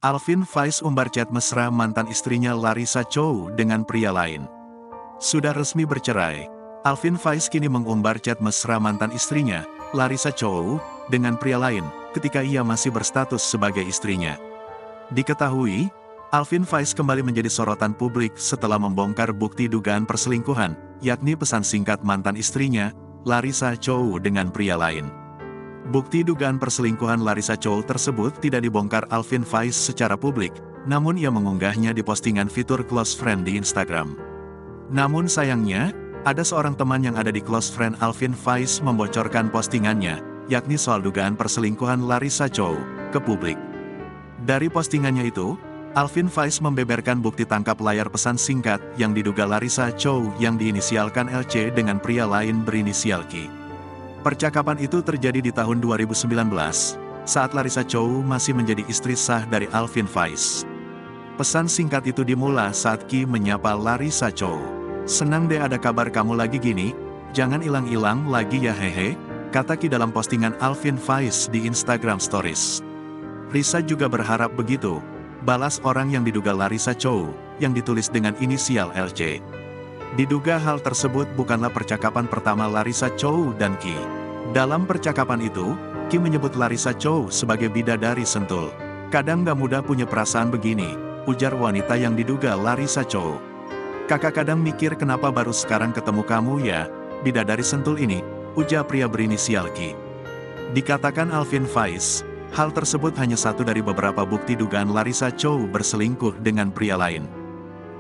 Alvin Faiz umbar chat mesra mantan istrinya Larissa Chow dengan pria lain. Sudah resmi bercerai, Alvin Faiz kini mengumbar chat mesra mantan istrinya, Larissa Chow, dengan pria lain, ketika ia masih berstatus sebagai istrinya. Diketahui, Alvin Faiz kembali menjadi sorotan publik setelah membongkar bukti dugaan perselingkuhan, yakni pesan singkat mantan istrinya, Larissa Chow dengan pria lain. Bukti dugaan perselingkuhan Larissa Chow tersebut tidak dibongkar Alvin Faiz secara publik, namun ia mengunggahnya di postingan fitur close friend di Instagram. Namun sayangnya, ada seorang teman yang ada di close friend Alvin Faiz membocorkan postingannya, yakni soal dugaan perselingkuhan Larissa Chow, ke publik. Dari postingannya itu, Alvin Faiz membeberkan bukti tangkap layar pesan singkat yang diduga Larissa Chow yang diinisialkan LC dengan pria lain berinisial Q. Percakapan itu terjadi di tahun 2019, saat Larissa Chow masih menjadi istri sah dari Alvin Faiz. Pesan singkat itu dimulai saat Q menyapa Larissa Chow. "Senang deh ada kabar kamu lagi gini, jangan ilang-ilang lagi ya hehe," kata Q dalam postingan Alvin Faiz di Instagram Stories. Risa juga berharap begitu, balas orang yang diduga Larissa Chow, yang ditulis dengan inisial LC. Diduga hal tersebut bukanlah percakapan pertama Larissa Chow dan Q. Dalam percakapan itu, Q menyebut Larissa Chow sebagai bidadari sentul. "Kadang gak mudah punya perasaan begini," ujar wanita yang diduga Larissa Chow. "Kakak kadang mikir kenapa baru sekarang ketemu kamu ya, bidadari sentul ini," ujar pria berinisial Q. Dikatakan Alvin Faiz, hal tersebut hanya satu dari beberapa bukti dugaan Larissa Chow berselingkuh dengan pria lain.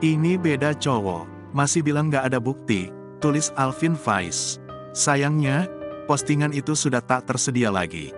"Ini beda cowok. Masih bilang gak ada bukti," tulis Alvin Faiz. Sayangnya, postingan itu sudah tak tersedia lagi.